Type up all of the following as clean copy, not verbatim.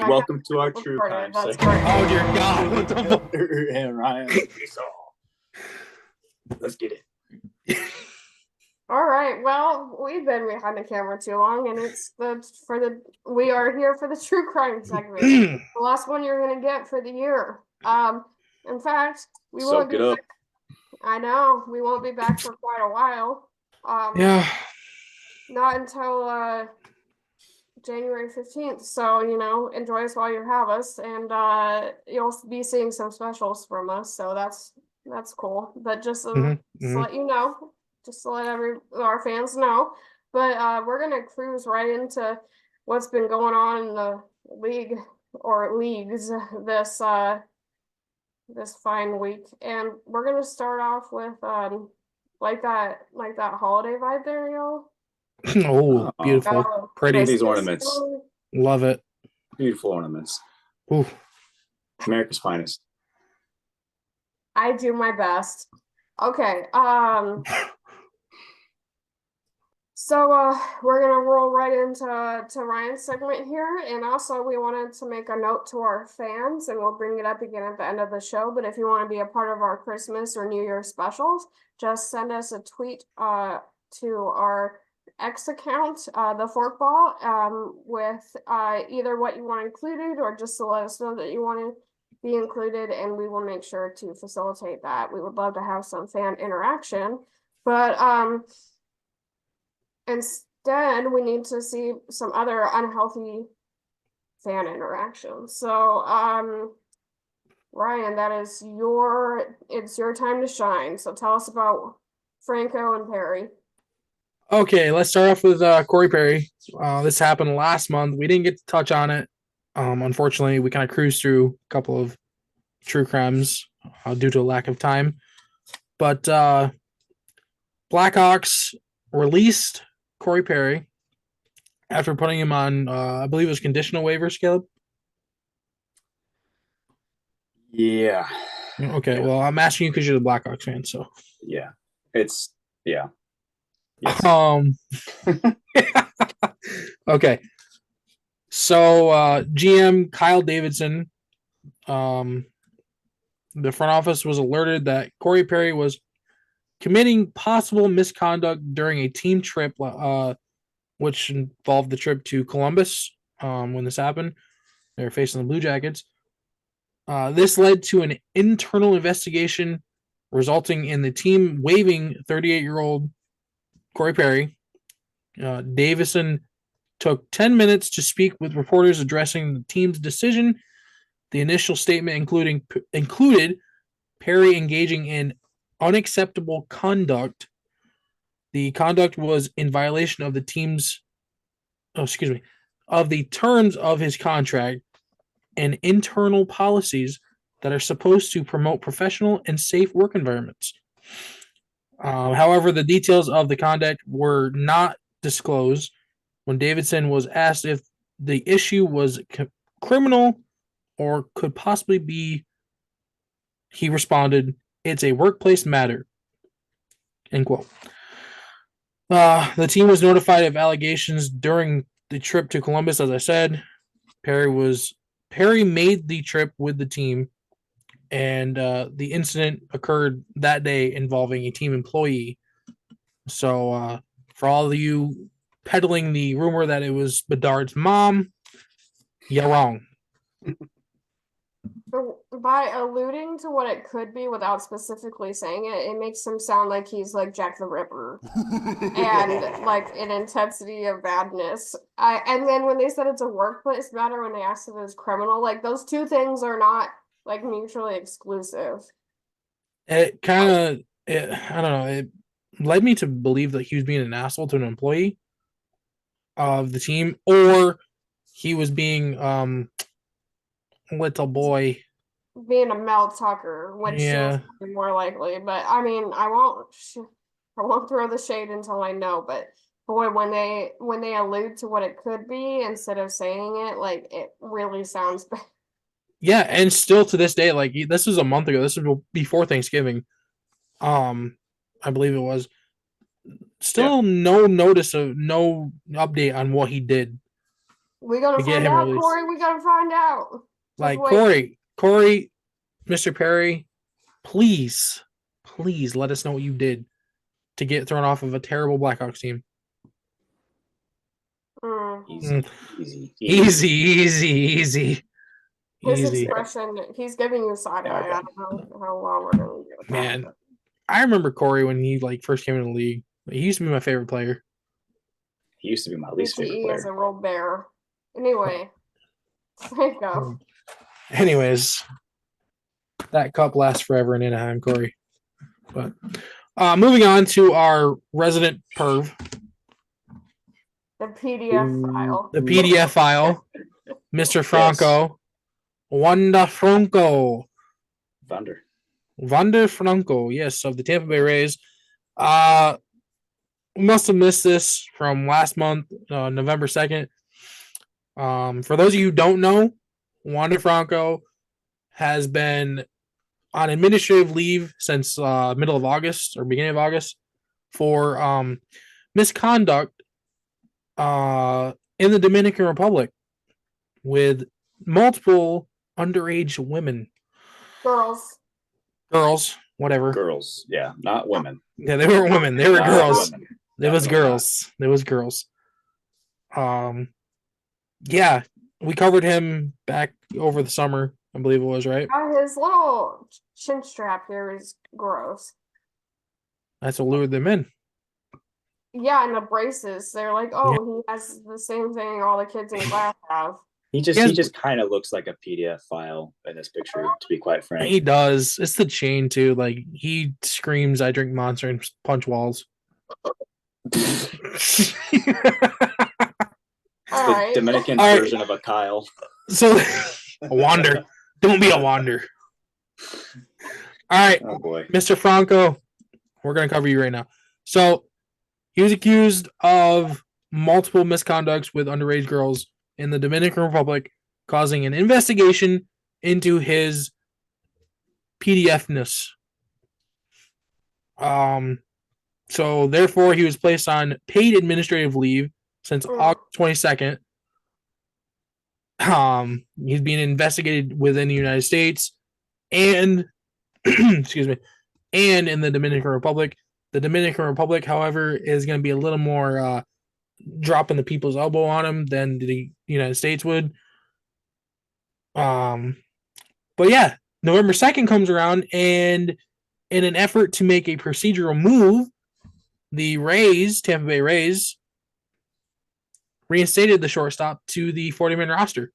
welcome to our true crime segment. Oh dear God! What the fuck? And Ryan, let's get it. All right. Well, we've been behind the camera too long, and we are here for the true crime segment. The last one you're gonna get for the year. In fact, we won't be back. I know we won't be back for quite a while. Yeah. Not until January 15th. So, enjoy us while you have us, and you'll be seeing some specials from us. So that's cool. But just to let you know, just to let our fans know. But we're gonna cruise right into what's been going on in the league or leagues this fine week, and we're gonna start off with like that holiday vibe there, y'all. Oh, beautiful. Pretty. These ornaments. Love it. Beautiful ornaments. Ooh. America's finest. I do my best. Okay. So we're gonna roll right into Ryan's segment here, and also we wanted to make a note to our fans, and we'll bring it up again at the end of the show. But if you want to be a part of our Christmas or New Year specials, just send us a tweet to our X account, the Forkball, with either what you want included or just to let us know that you want to be included, and we will make sure to facilitate that. We would love to have some fan interaction, but instead we need to see some other unhealthy fan interaction. So Ryan, it's your time to shine. So tell us about Franco and Perry. Okay, let's start off with Corey Perry. This happened last month. We didn't get to touch on it. Unfortunately, we kind of cruised through a couple of true crimes due to a lack of time. But Blackhawks released Corey Perry after putting him on, I believe it was conditional waiver, Caleb. Yeah. Okay, yeah. Well, I'm asking you because you're the Blackhawks fan, so. Yeah. Yes. Okay. So GM Kyle Davidson, the front office was alerted that Corey Perry was committing possible misconduct during a team trip, which involved the trip to Columbus. When this happened, they were facing the Blue Jackets. This led to an internal investigation, resulting in the team waiving 38-year-old Corey Perry. Davison took 10 minutes to speak with reporters addressing the team's decision. The initial statement included Perry engaging in unacceptable conduct. The conduct was in violation of the terms of his contract and internal policies that are supposed to promote professional and safe work environments. However, the details of the conduct were not disclosed. When Davidson was asked if the issue was criminal or could possibly be, he responded, "It's a workplace matter." End quote. The team was notified of allegations during the trip to Columbus, as I said. Perry made the trip with the team, and the incident occurred that day involving a team employee. So for all of you peddling the rumor that it was Bedard's mom, you're wrong. By alluding to what it could be without specifically saying it, it makes him sound like he's like Jack the Ripper and like an intensity of badness. And then when they said it's a workplace matter, when they asked if it was criminal, like those two things are not like mutually exclusive. It kind of, I don't know, it led me to believe that he was being an asshole to an employee of the team, or he was being little boy being a Mel Tucker, which is more likely. But I mean, I won't throw the shade until I know. But boy, when they allude to what it could be instead of saying it, like it really sounds bad. Yeah, and still to this day, like this was a month ago. This was before Thanksgiving. I believe it was. Still no notice of no update on what he did. We gotta to get find him out, released. Corey. We gotta find out. Just Like wait. Corey, Mr. Perry, please let us know what you did to get thrown off of a terrible Blackhawks team. Easy. Easy. His Easy. expression, he's giving you side eye. I don't know how well we're gonna do with Man, that. I remember Corey when he like first came in the league. He used to be my favorite player. He used to be my least favorite BTE is a player. real bear. Anyway, there you go. Anyways, that cup lasts forever in Anaheim, Corey. But moving on to our resident perv, The PDF file. the PDF file, Mr. Franco, Wanda Franco, Thunder. Vander Franco, yes, of the Tampa Bay Rays. We must have missed this from last month, November 2nd. For those of you who don't know, Wander Franco has been on administrative leave since middle of August or beginning of August for misconduct in the Dominican Republic with multiple underage women. Girls. Whatever. Girls. Yeah, not women. Yeah, they weren't women. They were Not girls. women. It was Definitely girls. It was girls. Yeah, we covered him back over the summer, I believe it was, right? His little chin strap here is gross. That's what lured them in. Yeah, and the braces. They're like, oh, he has the same thing all the kids in class have. He just kind of looks like a PDF file in this picture, to be quite frank. He does. It's the chain too. Like he screams, "I drink Monster" and punch walls. It's All the right. Dominican All right. version of a Kyle. So a wander. Don't be a wander. All right, Oh boy. Mr. Franco, we're gonna cover you right now. So he was accused of multiple misconducts with underage girls in the Dominican Republic, causing an investigation into his PDFness. So therefore he was placed on paid administrative leave since August 22nd. He's being investigated within the United States and excuse me, and in the Dominican Republic. The Dominican Republic, however, is going to be a little more dropping the people's elbow on him than the United States would. But yeah, November 2nd comes around, and in an effort to make a procedural move, the Rays, Tampa Bay Rays, reinstated the shortstop to the 40-man roster.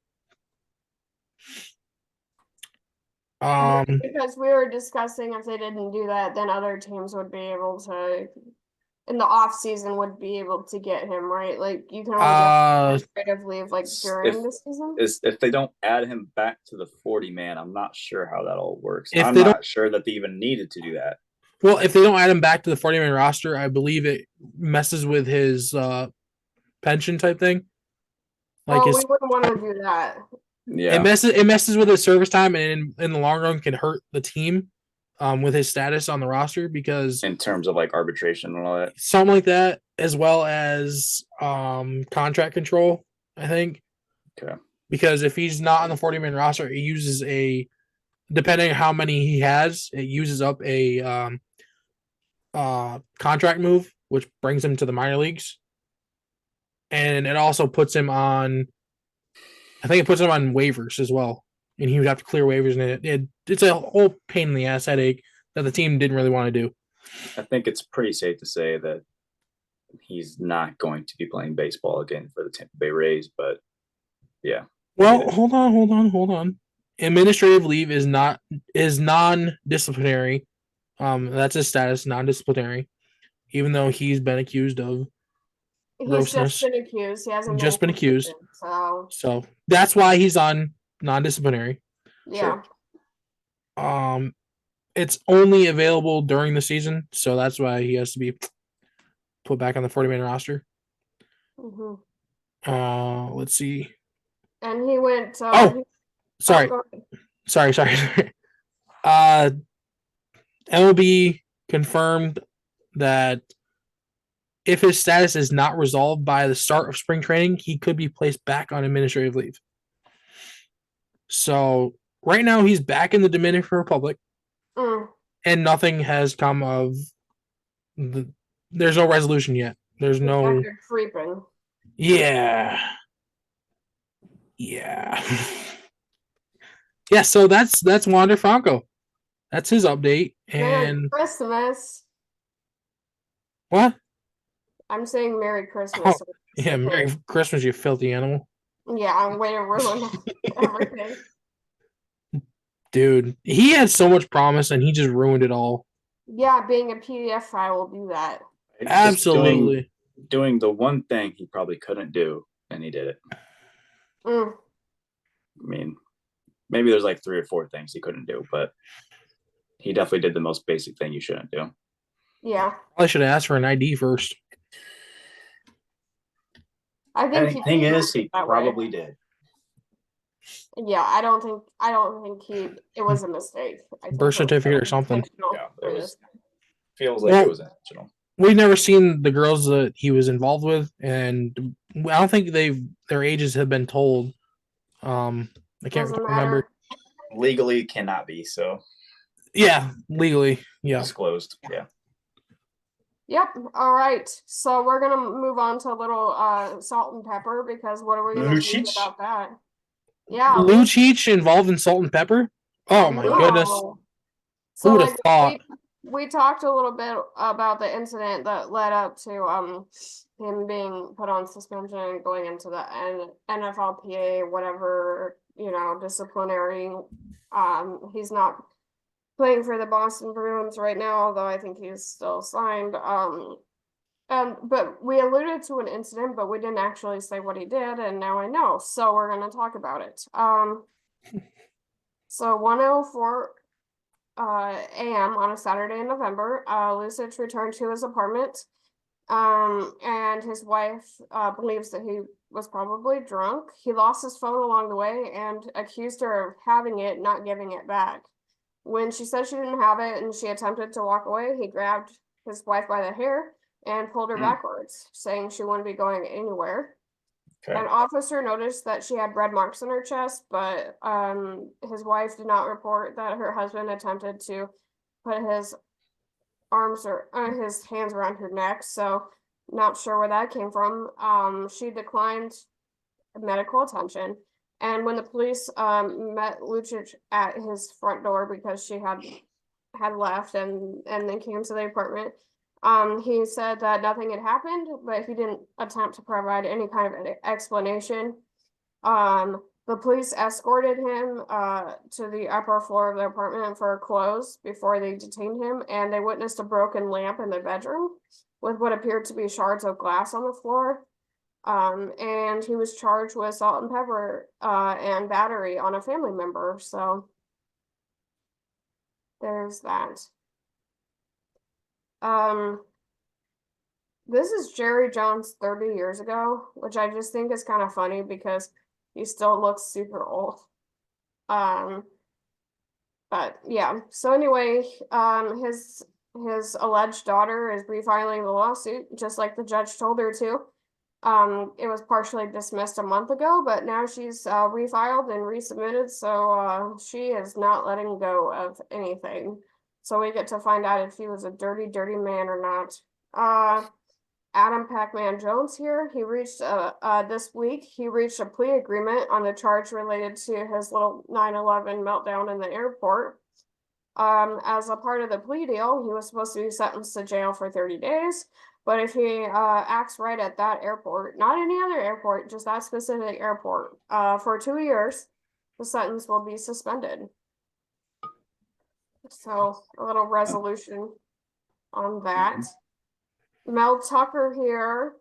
Because we were discussing if they didn't do that, then other teams would be able to, in the off season, would be able to get him, right? Like you can only get administrative leave like during the season. If they don't add him back to the 40-man, I'm not sure how that all works. If I'm not sure that they even needed to do that. Well, if they don't add him back to the 40-man roster, I believe it messes with his pension type thing. Like we wouldn't want to do that. Yeah, it messes with his service time, and in the long run can hurt the team with his status on the roster, because in terms of like arbitration and all that, something like that, as well as contract control, I think. Okay. Because if he's not on the 40-man roster, it uses depending on how many he has, it uses up a contract move, which brings him to the minor leagues. And it also puts him on, I think it puts him on waivers as well. And he would have to clear waivers, and it's a whole pain in the ass headache that the team didn't really want to do. I think it's pretty safe to say that he's not going to be playing baseball again for the Tampa Bay Rays, but yeah. Well, hold on. Administrative leave is non-disciplinary. That's his status, non-disciplinary, even though he's been accused of grossness. He's just been accused. He hasn't just been accused. So that's why he's on non-disciplinary. Yeah. Sure. It's only available during the season, so that's why he has to be put back on the 40-man roster. Mm-hmm. Let's see. And he went. Sorry. MLB confirmed that if his status is not resolved by the start of spring training, he could be placed back on administrative leave. So right now he's back in the Dominican Republic, and nothing has come of the. There's no resolution yet. There's no. They're creeping. Yeah. Yeah. Yeah. So that's Wander Franco. That's his update. Merry And Christmas. what? I'm saying Merry Christmas. Oh, yeah. Merry Christmas, you filthy animal. Yeah, I'm way to ruin everything. Dude, he had so much promise and he just ruined it all. Yeah, being a PDF file will do that. Just Absolutely. doing the one thing he probably couldn't do, and he did it. I mean, maybe there's like 3 or 4 things he couldn't do, but he definitely did the most basic thing you shouldn't do. Yeah. I should have asked for an ID first. I think the thing is, he probably did. Yeah, I don't think it was a mistake. Birth certificate or something. Yeah, feels like it was intentional. We've never seen the girls that he was involved with, and I don't think their ages have been told. I can't remember. Legally cannot be, so. Yeah, legally, yeah. Disclosed, yeah. Yep. All right. So we're gonna move on to a little salt and pepper, because what are we gonna do about that? Yeah. Lucic involved in salt and pepper? Oh my goodness. So who would have thought? We talked a little bit about the incident that led up to him being put on suspension and going into the NFLPA, whatever, disciplinary. He's not playing for the Boston Bruins right now, although I think he's still signed. But we alluded to an incident, but we didn't actually say what he did, and now I know, so we're gonna talk about it. So 1:04 a.m. on a Saturday in November, Lucic returned to his apartment, and his wife believes that he was probably drunk. He lost his phone along the way and accused her of having it, not giving it back. When she said she didn't have it and she attempted to walk away, he grabbed his wife by the hair and pulled her backwards, saying she wouldn't be going anywhere. Okay. An officer noticed that she had red marks on her chest, but his wife did not report that her husband attempted to put his his hands around her neck, so not sure where that came from. She declined medical attention, and when the police met Lucic at his front door, because she had left and then came to the apartment, he said that nothing had happened, but he didn't attempt to provide any kind of explanation. The police escorted him to the upper floor of the apartment for clothes before they detained him, and they witnessed a broken lamp in the bedroom with what appeared to be shards of glass on the floor. And he was charged with salt and pepper and battery on a family member. So there's that. This is Jerry Jones 30 years ago, which I just think is kind of funny because he still looks super old. But yeah. So anyway, his alleged daughter is refiling the lawsuit, just like the judge told her to. It was partially dismissed a month ago, but now she's refiled and resubmitted, so she is not letting go of anything. So we get to find out if he was a dirty, dirty man or not. Adam Pac-Man Jones here, he reached this week, he reached a plea agreement on the charge related to his little 9/11 meltdown in the airport. As a part of the plea deal, he was supposed to be sentenced to jail for 30 days. But if he acts right at that airport, not any other airport, just that specific airport, for 2 years, the sentence will be suspended. So a little resolution on that. Mel Tucker here.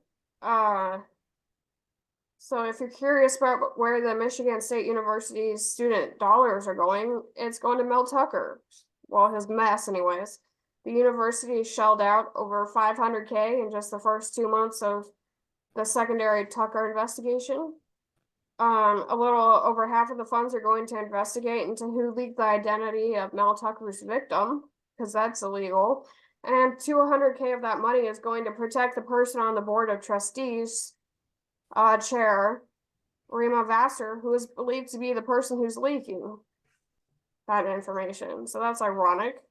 So if you're curious about where the Michigan State University student dollars are going, it's going to Mel Tucker. Well, his mess anyways. The university shelled out over $500K in just the first 2 months of the secondary Tucker investigation. A little over half of the funds are going to investigate into who leaked the identity of Mel Tucker's victim, because that's illegal. And 200K of that money is going to protect the person on the board of trustees, chair, Rima Vassar, who is believed to be the person who's leaking that information. So that's ironic.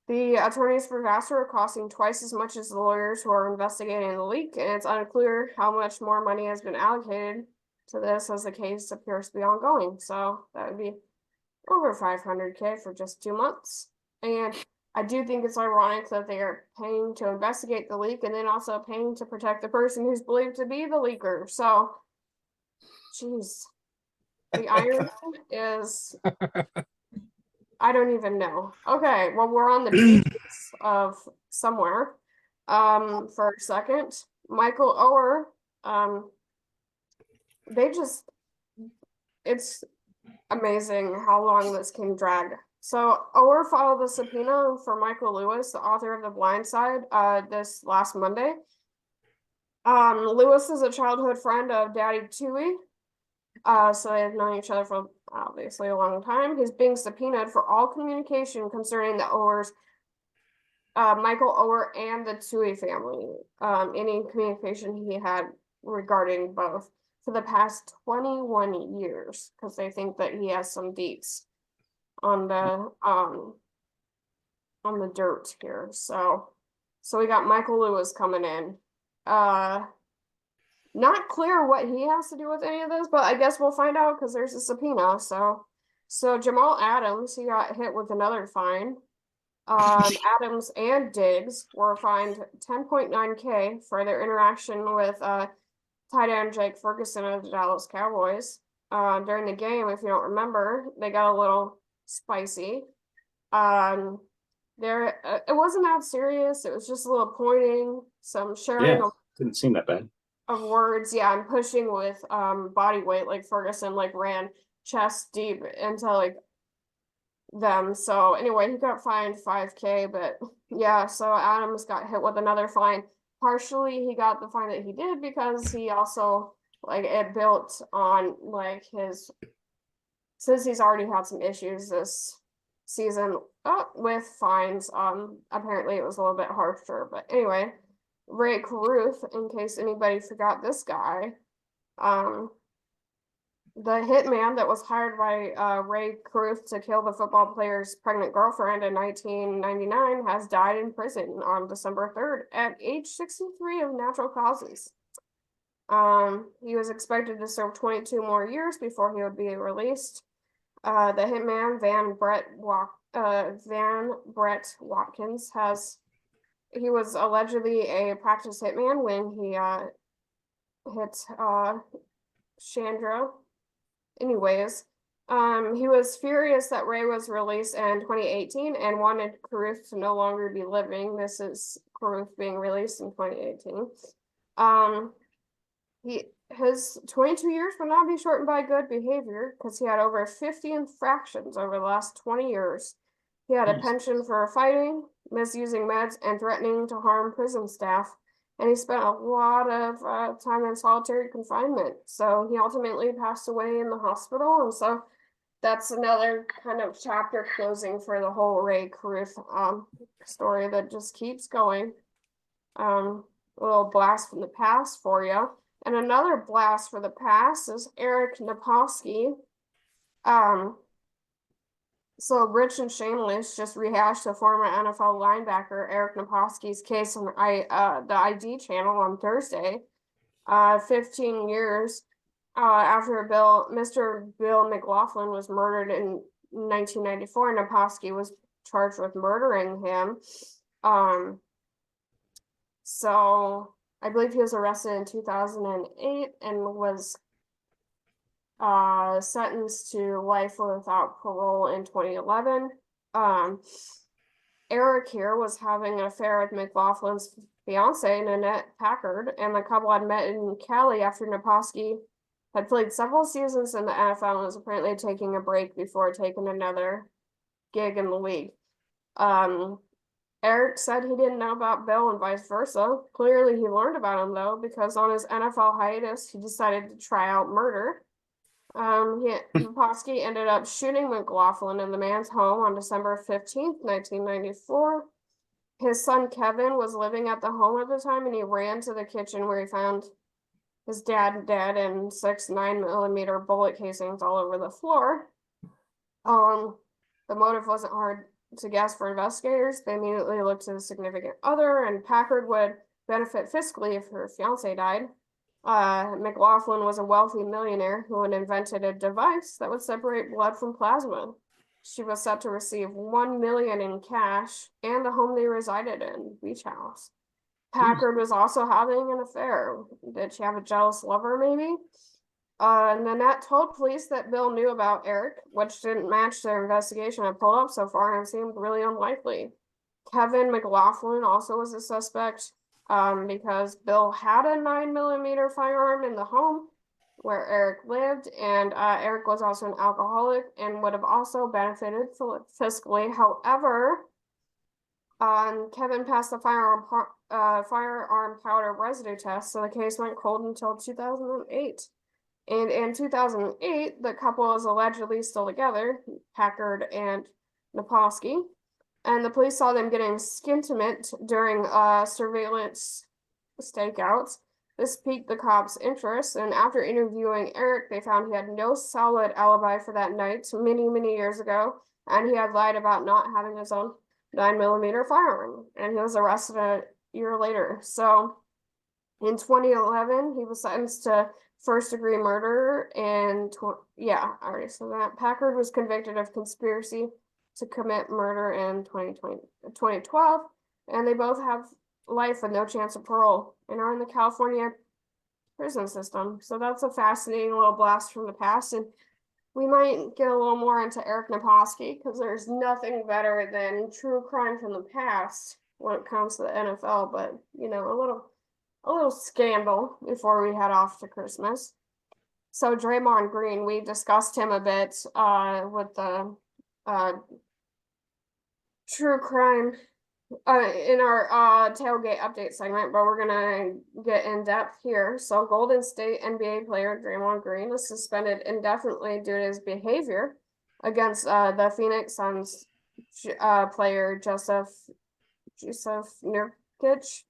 The attorneys for Vassar are costing twice as much as the lawyers who are investigating the leak, and it's unclear how much more money has been allocated to this as the case appears to be ongoing. So that would be over 500K for just 2 months. And I do think it's ironic that they are paying to investigate the leak and then also paying to protect the person who's believed to be the leaker. So, jeez, the irony is, I don't even know. Okay, well, we're on the beaches of somewhere. For a second, Michael Oher, it's amazing how long this can drag. So Oher filed a subpoena for Michael Lewis, the author of The Blind Side, this last Monday. Lewis is a childhood friend of Daddy Tui. So they've known each other for obviously a long time. He's being subpoenaed for all communication concerning the Ohers, Michael Oher and the Tui family. Any communication he had regarding both for the past 21 years, because they think that he has some deets on the dirt here. So we got Michael Lewis coming in. Not clear what he has to do with any of this, but I guess we'll find out because there's a subpoena. So Jamal Adams, he got hit with another fine. Adams and Diggs were fined 10.9K for their interaction with tight end Jake Ferguson of the Dallas Cowboys. During the game, if you don't remember, they got a little spicy. It wasn't that serious. It was just a little pointing, some sharing didn't seem that bad. Of words, yeah, and pushing with body weight, like Ferguson ran chest deep into like them. So anyway, he got fined 5K, but yeah, so Adams got hit with another fine. Partially he got the fine that he did because he also it built on since he's already had some issues this season with fines. Apparently it was a little bit harsher, but anyway, Ray Caruth, in case anybody forgot this guy, the hitman that was hired by Ray Caruth to kill the football player's pregnant girlfriend in 1999 has died in prison on December 3rd at age 63 of natural causes. He was expected to serve 22 more years before he would be released. The hitman Van Brett Watkins he was allegedly a practice hitman when he hit Chandra. Anyways, he was furious that Ray was released in 2018 and wanted Caruth to no longer be living. This is Caruth being released in 2018. His 22 years will not be shortened by good behavior because he had over 50 infractions over the last 20 years. He had a penchant for fighting, misusing meds, and threatening to harm prison staff. And he spent a lot of time in solitary confinement. So he ultimately passed away in the hospital. And so that's another kind of chapter closing for the whole Ray Caruth story that just keeps going. A little blast from the past for you. And another blast for the past is Eric Naposki. So Rich and Shameless just rehashed the former NFL linebacker Eric Naposki's case on the ID channel on Thursday. 15 years after Mr. Bill McLaughlin was murdered in 1994, Naposki was charged with murdering him. So I believe he was arrested in 2008 and was sentenced to life without parole in 2011. Eric here was having an affair with McLaughlin's fiance, Nanette Packard, and the couple had met in Cali after Naposki had played several seasons in the NFL and was apparently taking a break before taking another gig in the league. Eric said he didn't know about Bill and vice versa. Clearly he learned about him though, because on his NFL hiatus, he decided to try out murder. Naposki ended up shooting McLaughlin in the man's home on December 15th, 1994. His son Kevin was living at the home at the time, and he ran to the kitchen where he found his dad dead and 6 9mm bullet casings all over the floor. The motive wasn't hard to guess for investigators. They immediately looked to the significant other, and Packard would benefit fiscally if her fiance died. McLaughlin was a wealthy millionaire who had invented a device that would separate blood from plasma. She was set to receive $1 million in cash and the home they resided in, Beach House. Packard was also having an affair. Did she have a jealous lover, maybe? Nanette told police that Bill knew about Eric, which didn't match their investigation had pulled up so far and seemed really unlikely. Kevin McLaughlin also was a suspect, because Bill had a 9mm firearm in the home where Eric lived, and Eric was also an alcoholic and would have also benefited fiscally. However, Kevin passed the firearm powder residue test, so the case went cold until 2008. And in 2008, the couple was allegedly still together, Packard and Naposki, and the police saw them getting skintimate during surveillance stakeouts. This piqued the cops' interest, and after interviewing Eric, they found he had no solid alibi for that night many years ago, and he had lied about not having his own 9mm firearm, and he was arrested a year later. So in 2011, he was sentenced to first-degree murder, and I already said that. Packard was convicted of conspiracy to commit murder in 2012, and they both have life with no chance of parole and are in the California prison system. So that's a fascinating little blast from the past, and we might get a little more into Eric Naposki because there's nothing better than true crime from the past when it comes to the NFL, but a little scandal before we head off to Christmas. So Draymond Green, we discussed him a bit with the true crime in our tailgate update segment, but we're gonna get in depth here. So Golden State NBA player Draymond Green is suspended indefinitely due to his behavior against the Phoenix Suns player Joseph Nurkic.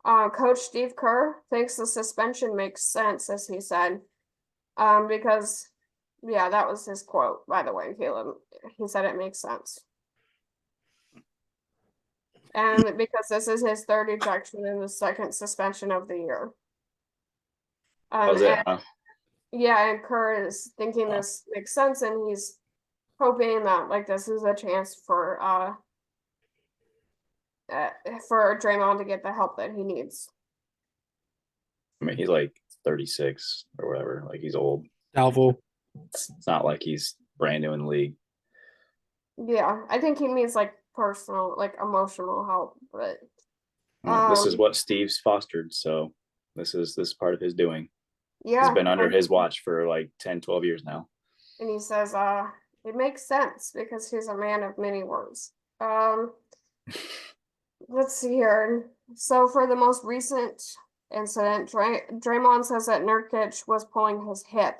Coach Steve Kerr thinks the suspension makes sense, as he said, because that was his quote, by the way, Caleb. He said it makes sense. And because this is his third ejection and the second suspension of the year. And Kerr is thinking this makes sense, and he's hoping that this is a chance for Draymond to get the help that he needs. I mean, he's like 36 or whatever. Like, he's old. Doubtful. It's not like he's brand new in the league. Yeah, I think he means personal, emotional help, but this is what Steve's fostered, so this is part of his doing. Yeah, he's been under his watch for 10, 12 years now. And he says it makes sense because he's a man of many words. Let's see here. So for the most recent incident, Draymond says that Nurkic was pulling his hip.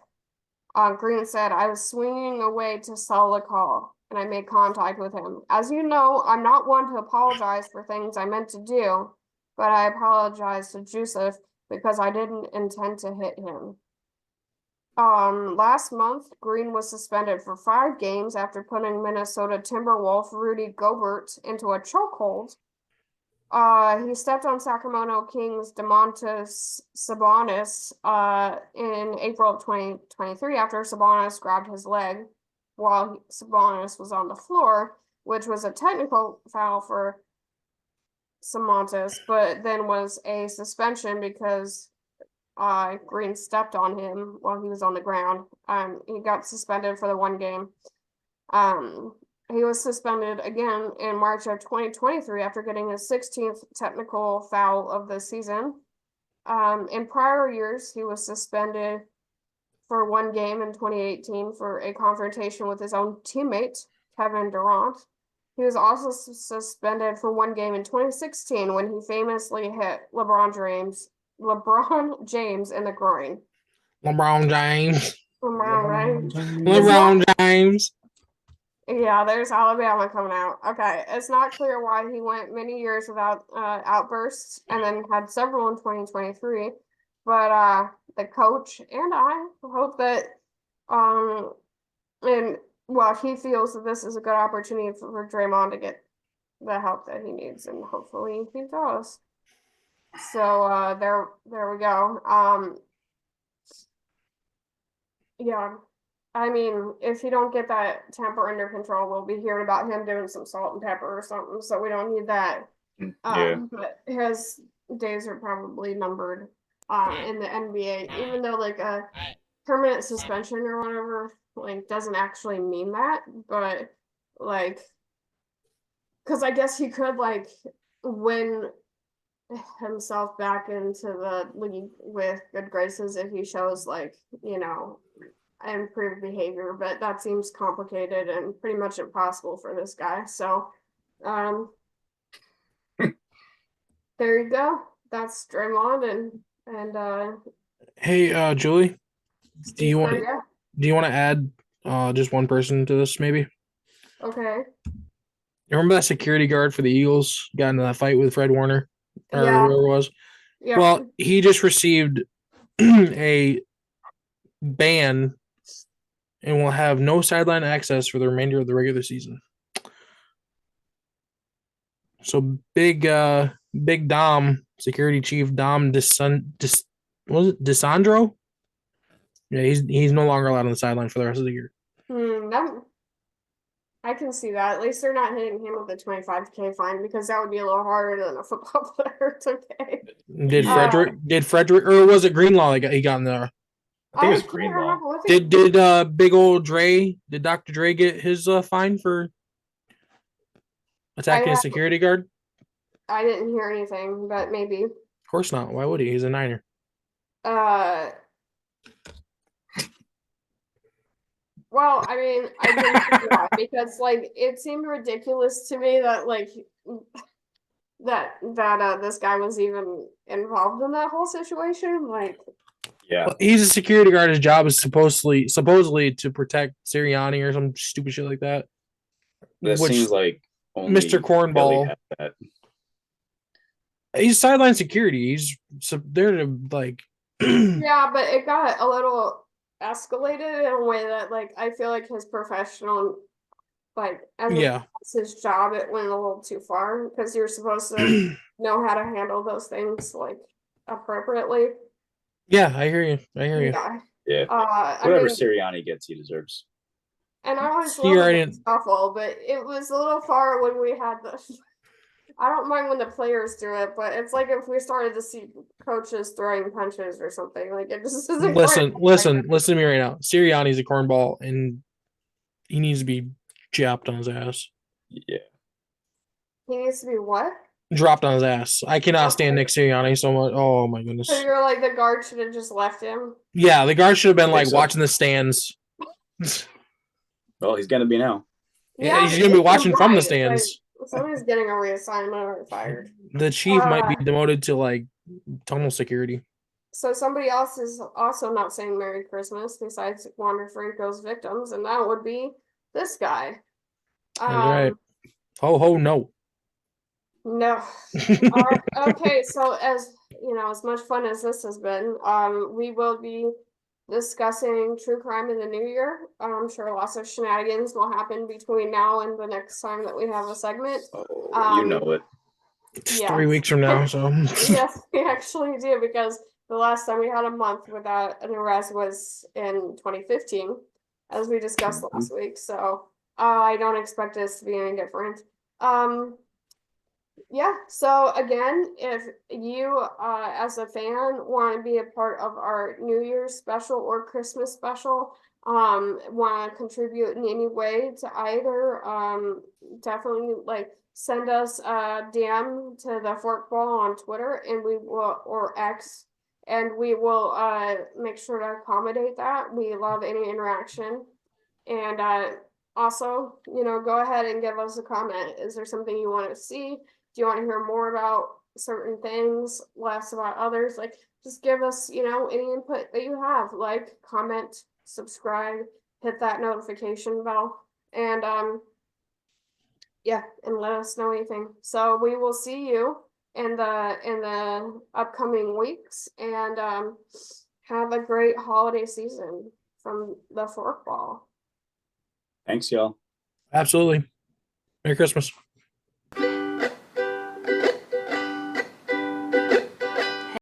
Green said, "I was swinging away to sell the call, and I made contact with him. As you know, I'm not one to apologize for things I meant to do, but I apologize to Joseph because I didn't intend to hit him." Last month, Green was suspended for 5 games after putting Minnesota Timberwolf Rudy Gobert into a chokehold. He stepped on Sacramento Kings Domantas Sabonis in April of 2023 after Sabonis grabbed his leg while Sabonis was on the floor, which was a technical foul for Sabonis, but then was a suspension because Green stepped on him while he was on the ground. He got suspended for the 1 game. He was suspended again in March of 2023 after getting his 16th technical foul of the season. In prior years, he was suspended for 1 game in 2018 for a confrontation with his own teammate, Kevin Durant. He was also suspended for 1 game in 2016 when he famously hit LeBron James in the groin. LeBron James. Right. LeBron James. Yeah, there's Alabama coming out. Okay, it's not clear why he went many years without outbursts and then had several in 2023. But the coach and I hope that and well, he feels that this is a good opportunity for Draymond to get the help that he needs, and hopefully he does. So there we go. Yeah. I mean, if you don't get that temper under control, we'll be hearing about him doing some salt and pepper or something. So we don't need that. Yeah. But his days are probably numbered in the NBA, even though like a permanent suspension or whatever like doesn't actually mean that, but like because I guess he could like win himself back into the league with good graces if he shows like, improved behavior, but that seems complicated and pretty much impossible for this guy. So, there you go. That's Draymond and Hey, Julie, do you want yeah. to add just one person to this maybe? Okay. You remember that security guard for the Eagles got into that fight with Fred Warner or Yeah. whoever it was? Yeah. Well, he just received a ban and will have no sideline access for the remainder of the regular season. So big Dom, security chief Dom was it DeSandro? Yeah, he's no longer allowed on the sideline for the rest of the year. I can see that. At least they're not hitting him with a 25K fine because that would be a little harder than a football player to pay. Did Frederick or was it Greenlaw he got in there? I think it was Greenlaw. Did big old Dre? Did Dr. Dre get his fine for attacking a security guard? I didn't hear anything, but maybe. Of course not. Why would he? He's a Niner. Well, I mean, I didn't see why because like it seemed ridiculous to me that like that this guy was even involved in that whole situation. Like, yeah, well, he's a security guard. His job is supposedly to protect Sirianni or some stupid shit like that. That seems like only Mr. Cornball. He's sideline security. He's there to like. Yeah, but it got a little escalated in a way that like I feel like his professional as his job it went a little too far because you're supposed to know how to handle those things like appropriately. Yeah, I hear you. Yeah. Whatever Sirianni gets, he deserves. And I always love it awful, but it was a little far when we had the I don't mind when the players do it, but it's like if we started to see coaches throwing punches or something, like it just isn't. Listen to me right now. Sirianni's a cornball, and he needs to be japped on his ass. Yeah. He needs to be what? Dropped on his ass. I cannot stand Nick Sirianni so much. Oh my goodness. So you're like the guard should have just left him? Yeah, the guard should have been like watching the stands. Well, he's gonna be now. Yeah, he's gonna be watching from the stands. Somebody's getting a reassignment or fired. The chief might be demoted to like tunnel security. So somebody else is also not saying Merry Christmas besides Wander Franco's victims, and that would be this guy. That's right. Ho ho no. No. Okay, so as you know, as much fun as this has been, we will be discussing true crime in the new year. I'm sure lots of shenanigans will happen between now and the next time that we have a segment. Oh, you know it. It's 3 weeks from now, so yes, we actually do because the last time we had a month without an arrest was in 2015, as we discussed last week. So I don't expect this to be any different. Yeah, so again, if you as a fan want to be a part of our New Year's special or Christmas special, want to contribute in any way to either, definitely like send us a DM to the Forkball on Twitter and we will, or X, and we will make sure to accommodate that. We love any interaction. And also, go ahead and give us a comment. Is there something you want to see? Do you want to hear more about certain things, less about others? Like, just give us, any input that you have. Like, comment, subscribe, hit that notification bell, and yeah, and let us know anything. So we will see you in the upcoming weeks, and have a great holiday season from the forkball. Thanks, y'all. Absolutely. Merry Christmas.